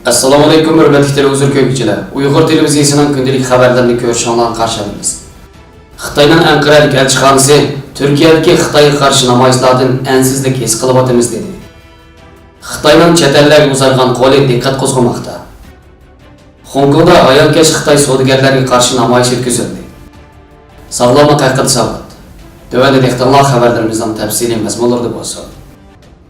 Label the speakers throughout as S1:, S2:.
S1: Assalomu alaykum hurmatli televizor ko'ruvchilar. Uyg'ur televiziyasining kundalik xabarlarini ko'rishinglarni qarshi olamiz. Xitoyning Anqaradagi elchixonasi Turkiyadagi Xitoyga qarshi namoyishlardan ansizlik his qilyapmiz dedi. Xitoyning chet ellarga uzargan qo'li diqqat qo'zg'amoqda. Hongkongda ayolkash Xitoy savdogarlariga qarshi namoyish o'tkazildi. Sog'lomlik haqida savat. Tövəndə dehqonlar xabarlarimizning tafsiliy mazmunlarida bo'lsin.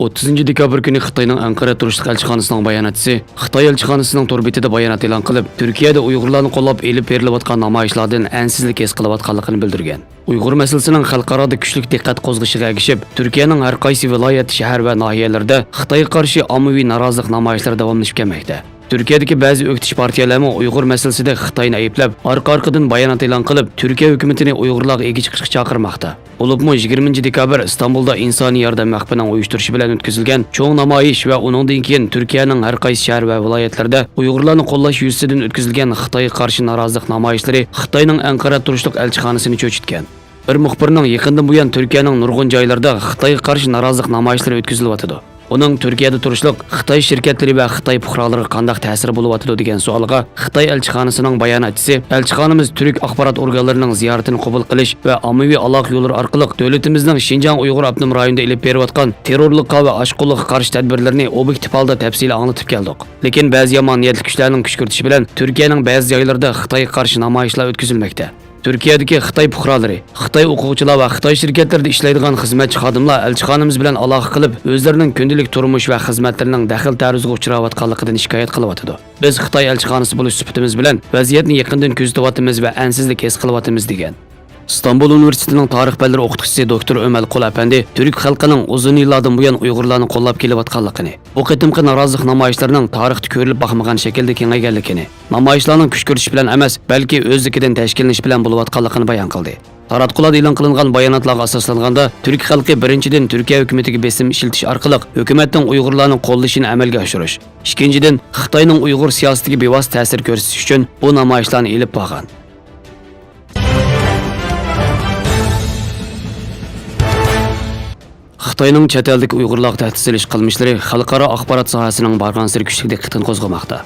S2: 30 dekabr kuni Xitoyning Anqara turishliq elchixonasining bayonotchisi Xitoy elchixonasining tor betida bayonot e'lon qilib, Turkiyada Uyg'urlarni qo'llab elib berilayotgan namoyishlardan ansizlik his qilayotganligini bildirgan. Uyg'ur masalasining xalqaroda kuchli diqqat qo'zg'ishiga ergishib, Turkiyaning har qaysi viloyat, shahar va nohiyalarida Xitoyga qarshi ommaviy norozilik namoyishlari davomlashib kelmoqda. Turkiyadagi ba'zi o'qitish partiyalarimi Uyg'ur masalasida Xitoyni ayblab, orqa-orqadan bayonot e'lon qilib, Turkiya hukumatini Uyg'urlarga ega chiqishga chaqirmoqda. Bo'libmi 20 dekabr İstanbulda insoniy yordam mahfining uyushtirishi bilan o'tkazilgan cho'ng namoyish va uningdan keyin Turkiyaning har qaysi shahar va viloyatlarida Uyg'urlarni qo'llash yuzasidan o'tkazilgan Xitoyga qarshi norozilik namoyishlari Xitoyning Anqara turishliq elchixonasini cho'chitgan. Bir muxbirning yaqindan buyon Turkiyaning nurg'un joylarida Xitoyga qarshi norozilik namoyishlari o'tkazilyotdi. Uning Turkiyada turishliq Xitoy shirkatlari va Xitoy fuqarolariga qanday ta'siri bo'lyapti degan savoliga Xitoy elchixonasining bayonotchisi elchixonamiz turk axborot organlarining ziyoratini qabul qilish va ommaviy aloqa yo'llari orqali davlatimizning Xinjiang Uyg'ur avtonom rayonida ilib berayotgan terrorlikqa va oshqo'llikqa qarshi tadbirlarini obyektiv holda tafsil anlatib keldik. Lekin ba'zi yomon niyatli kuchlarning kuch kiritishi bilan Turkiyaning ba'zi joylarida Xitoyga qarshi namoyishlar o'tkazilmoqda. Turkiyadagi Xitoy fuqarolari, Xitoy o'quvchilar va Xitoy shirkatlarida ishlaydigan xizmatchi xodimlar elchixonamiz bilan aloqa qilib, o'zlarining kundalik turmush va xizmatlarining daxil ta'riziga uchrayotganligidan shikoyat qilyapti. Biz Xitoy elchixonasi bo'lish sifatimiz bilan vaziyatni yaqindan kuzatyapmiz va ansizlik his qilyapmiz degan. İstanbul Üniversitesining tarix fanlari o'qituvchisi Dr. Ömal Qul apandi Türk xalqining uzun yillardan buyon Uyg'urlarni qo'llab kelayotganligini, bu qitimqi norozilik namoyishlarining tarixda ko'rilib baxmagan shaklda kengayganligini, namoyishlarning kuch ko'rish bilan emas, balki o'zligidan tashkillanish bilan bo'layotganligini bayon qildi. Taratqularda e'lon qilingan bayonotlarga asoslanganda, Türk xalqi birinchidan Turkiya hukumatiga besim ishiltish orqali hukumatning Uyg'urlarni qo'llashini amalga oshirish, ikkinchidan Xitoyning Uyg'ur siyosatiga bevosita ta'sir ko'rsatish uchun bu namoyishlarni elib borgan. Xitoyning chet eldagi Uyg'urlarga tahdid solish qilmishlari xalqaro axborot sohasining borgan sari kuchli diqqatini qo'zg'amoqda.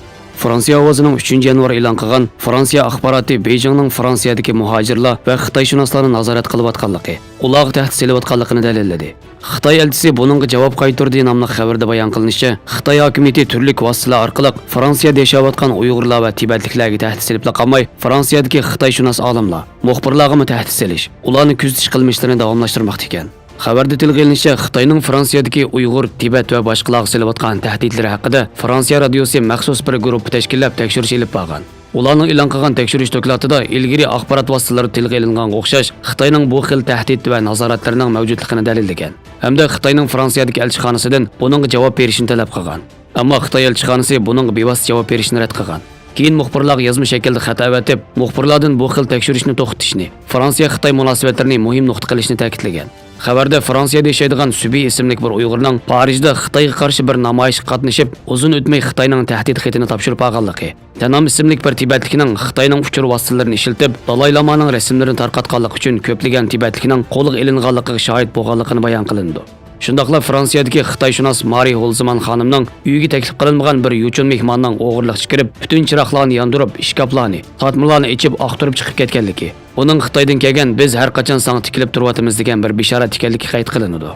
S2: Fransiya ovozining 3 yanvar e'lon qilgan Fransiya axboroti Beijingning Fransiyadagi muhojirlar va Xitoyshunoslarni nazorat qilayotganligi, ularga tahdid solayotganligini dalilladi. Xitoy elchisi buningga javob qaytardi nomli xabarda bayon qilinishicha, Xitoy hokimiyati turli vositalar orqali Fransiyada yashayotgan Uyg'urlar va Tibetliklarga tahdid solib qolmay, Fransiyadagi Xitoyshunos olimlar, muxbirlarga tahdid solish, ularni kuzatish qilmishlarini davomlashtirmoqda ekan. Xabarda tilga olinishicha, Xitoyning Fransiyadagi Uyg'ur, Tibet va boshqalarga solayotgan tahdidlari haqida Fransiya radiosi maxsus bir guruh tashkillab tekshirish olib borgan. Ularning e'lon qilgan tekshirish dokladida ilgari axborot vositalari tilga olingan o'xshash Xitoyning bu xil tahdid va nazoratlarining mavjudligini dalillagan. Hamda Xitoyning Fransiyadagi elchixonasidan buningga javob berishni talab qilgan. Ammo Xitoy elchixonasi buningga bevosita javob berishni rad qilgan. Keyin muxbirlarga yozma shaklda xat avatib, muxbirlardan bu xil tekshirishni to'xtatishni, Fransiya-Xitoy munosabatlarini muhim nuqta qilishni ta'kidlagan. Xabarda Fransiyada yashaydigan Subi ismli bir Uyg'urning Parijda Xitoyga qarshi bir namoyishga qatnashib, uzun o'tmay Xitoyning tahdid xatini topshirib olganligi, Tanam ismli bir Tibetlikning Xitoyning uchur vositalarini ishlatib, Dalay Lamaning rasmlarini tarqatganligi uchun ko'plagan Tibetlikning qo'lga ilinganligiga shohid bo'lganligini bayon qilindi. Shundaqla Fransiyadagi Xitoyshunos Mari Holzman xonimning uyiga taklif qilinmagan bir yuchun mehmonning o'g'irlikcha kirib, butun chiroqlarni yondirib, ishkoplarni, sotmalarni ichib, oqtirib chiqib ketganligi, uning Xitoydan kelgan biz har qachon sana tikilib turyapmiz degan bir bishorat ekanligi qayd qilinadi.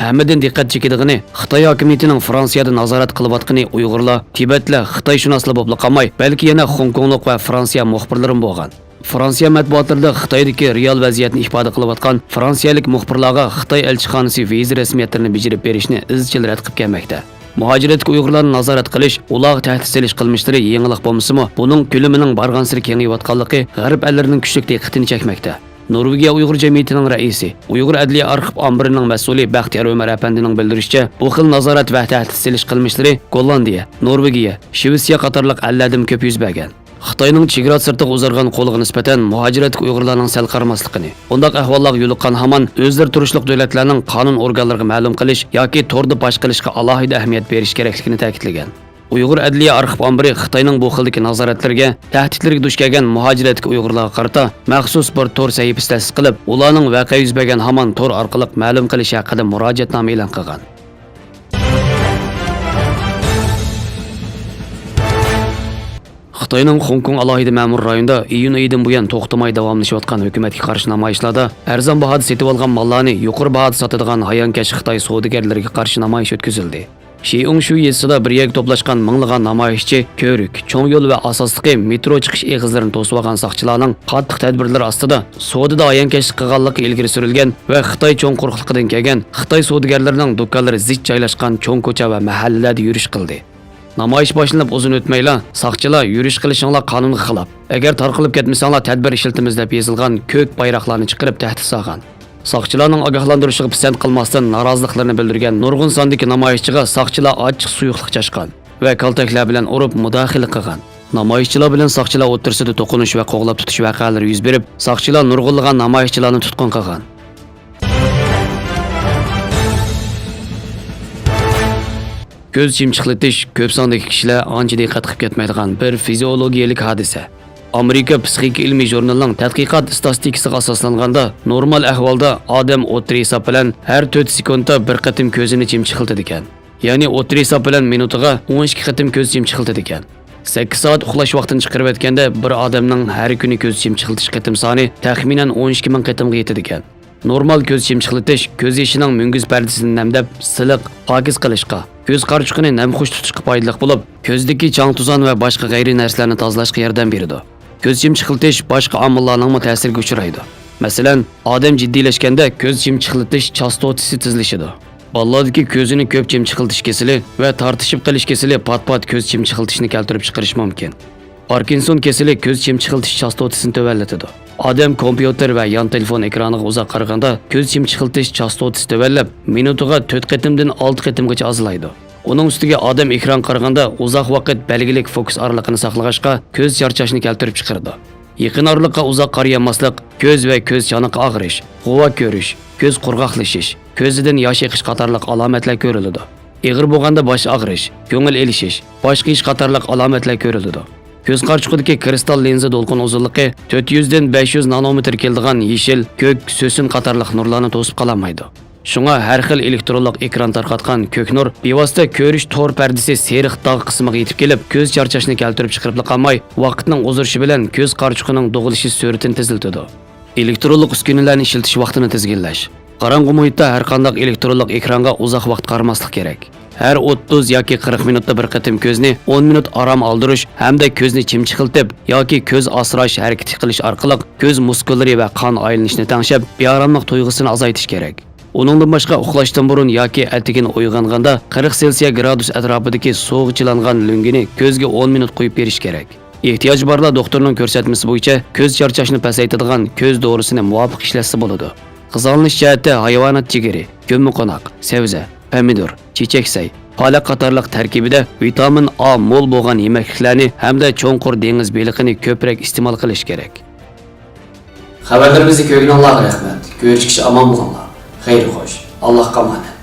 S2: Hammadan diqqat chekidigini Xitoy hokimiyatining Fransiyada nazorat qilayotgani Uyg'urlar, Tibetlar, Xitoyshunoslar bo'lib qolmay, balki yana Hongkonglik va Fransiya muxbirlari bo'lgan. Fransiya matbuotlarida Xitoydagi real vaziyatni ifoda qilayotgan fransiyalik muxbirlarga Xitoy elchixonasi viza rasmiyatlarini bijirib berishni izchil rad qilib kelmoqda. Muhojiratga Uyg'urlarni nazorat qilish, ularga tahdid solish qilmishlari yangilik bo'lmasa-mu, buning ko'lamining borgan sari kengayotganligi g'arb ellarining kuchli diqqatini chekmoqda. Norvegiya Uyg'ur jamiyatining raisi, Uyg'ur adliya arxiv ombirining mas'uli Baxtiyor Umar apandining bildirishicha, bu xil nazorat va tahdid solish qilmishlari Gollandiya, Norvegiya, Shvetsiya qatorliq ellardan ko'p yuz bergan. Xitoyning chegara sirtiga uzargan qo'liga nisbatan muhojiratga Uyg'urlarning sal qaramasligini, undaq ahvollarga yo'liqqan hamon o'zlari turishliq davlatlarning qonun organlariga ma'lum qilish yoki to'rda bosh qilishga alohida ahamiyat berish kerakligini ta'kidlagan. Uyg'ur adliya arxiv ombiri Xitoyning bu xildagi nazoratlarga, tahdidlarga duch kelgan muhojiratga Uyg'urlarga qarata maxsus bir tor sahifasi ta'sis qilib, ularning voqea yuz bergan hamon tor orqali ma'lum qilish haqida murojaatnoma e'lon qilgan. Xitoyning Hong Kong alohida ma'mur rayonida iyun oyidan buyon to'xtamay davomlashayotgan hukumatga qarshi namoyishlarda arzon bahoda setib olgan mollarni yuqori bahoda sotadigan hayonkash Xitoy savdogarlariga qarshi namoyish o'tkazildi. Shiung Shu yezisida bir yerga to'plashgan minglagan namoyishchi ko'rik, cho'ng yo'l va asosligi metro chiqish eg'izlarini to'sib olgan soqchilarning qattiq tadbirlari ostida savdoda hayonkash qilganligi ilgari surilgan va Xitoy cho'ng quruqligidan kelgan Xitoy savdogarlarining do'konlari zich joylashgan cho'ng ko'cha va mahallalarda yurish qildi. Namoyish boshlanib uzun o'tmayla soqchilar yurish qilishinglar qonunga xilof. Agar tarqalib ketmasanglar tadbir ishlatamiz deb yozilgan ko'k bayroqlarni chiqarib tahdid solgan. Soqchilarning ogohlantirishiga pisand qilmasdan noroziliklarini bildirgan nurg'un sondagi namoyishchiga soqchilar ochiq suyuqlik chashgan va kaltaklar bilan urib mudohala qilgan. Namoyishchilar bilan soqchilar o'rtasida to'qinish va qo'g'lab tutish voqealari yuz berib, soqchilar nurg'unlagan namoyishchilarni tutqun qilgan. Ko'z chimchiqlatish ko'p sondagi kishilar ancha diqqat qilib ketmaydigan bir fiziologiyalik hodisa. Amerika psixika ilmiy jurnalining tadqiqot statistikasiga asoslanganda normal ahvolda odam o'tri hisob bilan har 4 sekundda bir qatim ko'zini chimchiqlatadi ekan. Ya'ni o'tri hisob bilan minutiga 12 qatim ko'z chimchiqlatadi ekan. 8 soat uxlash vaqtini chiqarib aytganda bir odamning har kuni ko'z chimchiqlatish qatim soni taxminan 12 ming qatimga yetadi ekan. Normal ko'z chimchiqlatish ko'z yoshining munguz pardasini namdab, siliq, pokiz qilishga, ko'z qarchuqini namxush tutishga foydali bo'lib, ko'zdagi chang tuzon va boshqa g'ayri narsalarni tozalashga yordam beradi. Ko'z chimchiqlatish boshqa omillarning ta'siriga uchraydi. Masalan, odam jiddiylashganda ko'z chimchiqlatish chastotasi tezlashadi. Bolalardagi ko'zini ko'p chimchiqlatish kasali va tortishib qilish kasali pat-pat ko'z chimchiqlatishni keltirib chiqarish mumkin. Parkinson kasali ko'z chimchiqlatish chastotasini tuvallatadi. Odam kompyuter va yon telefon ekraniga uzoq qaraganda ko'z chimchiqlatish chastotasi tuvallab, minutiga 4 qatimdan 6 qatimgacha ozlaydi. Uning ustiga odam ekran qaraganda uzoq vaqt belgilik fokus oraliqini saqlag'achqa ko'z charchashni keltirib chiqaradi. Yaqin oraliqqa uzoq qarayamaslik, ko'z va ko'z choniqi og'rish, g'uva ko'rish, ko'z qurg'oqlashish, ko'zidan yosh eqish qatorliq alomatlar ko'riladi. Ig'ir bo'lganda bosh og'rish, ko'ngil elishish, boshqa ish qatorliq alomatlar ko'riladi. Ko'z qarchuqidagi kristal linza to'lqin uzunligi 400 dan 500 nanometr keladigan yeshil, ko'k, so'sin qatorliq nurlarni to'sib qololmaydi. Shunga har xil elektronlik ekran tarqatgan ko'k nur bevosita ko'rish to'r pardasi seriq dog' qismiga yetib kelib, ko'z charchashni keltirib chiqarib qolmay, vaqtning o'zirishi bilan ko'z qarchuqining dog'ilishi sur'atini tezlatadi. Elektronlik uskunalarni ishlatish vaqtini tizginlash. Qorong'u muhitda har qanday elektronlik ekranga uzoq vaqt qaramaslik kerak. Her 30 yoki 40 minutda bir qatim ko'zni 10 minut aram aldirish hamda ko'zni chimchiqiltib yoki ko'z asrash harakati qilish orqali ko'z muskullari va qon aylanishini tangshab, beoromlik tuyg'usini azaytish kerak. Uningdan boshqa uxlashdan burun yoki ertaga uyg'onganda 40 Selsiya gradus atrofidagi sovuqchilangan lungini ko'zga 10 minut qo'yib berish kerak. Ehtiyoj borlar doktorning ko'rsatmasi bo'yicha ko'z charchashni pasaytiradigan ko'z dorisini muvofiq ishlasa bo'ladi. G'izolanish jihatda hayvonot jigari, ko'mmiqo'noq, sebze, pomidor, chechak-say, palak qatorliq tarkibida vitamin A mo'l bo'lgan yemekliklarni hamda cho'nqur dengiz beliqini ko'proq iste'mol qilish kerak.
S1: Xabarlarimizni ko'rgan Allohga rahmat. Ko'rishkish omon bo'linglar. Xayr xo'sh. Allohga omonat.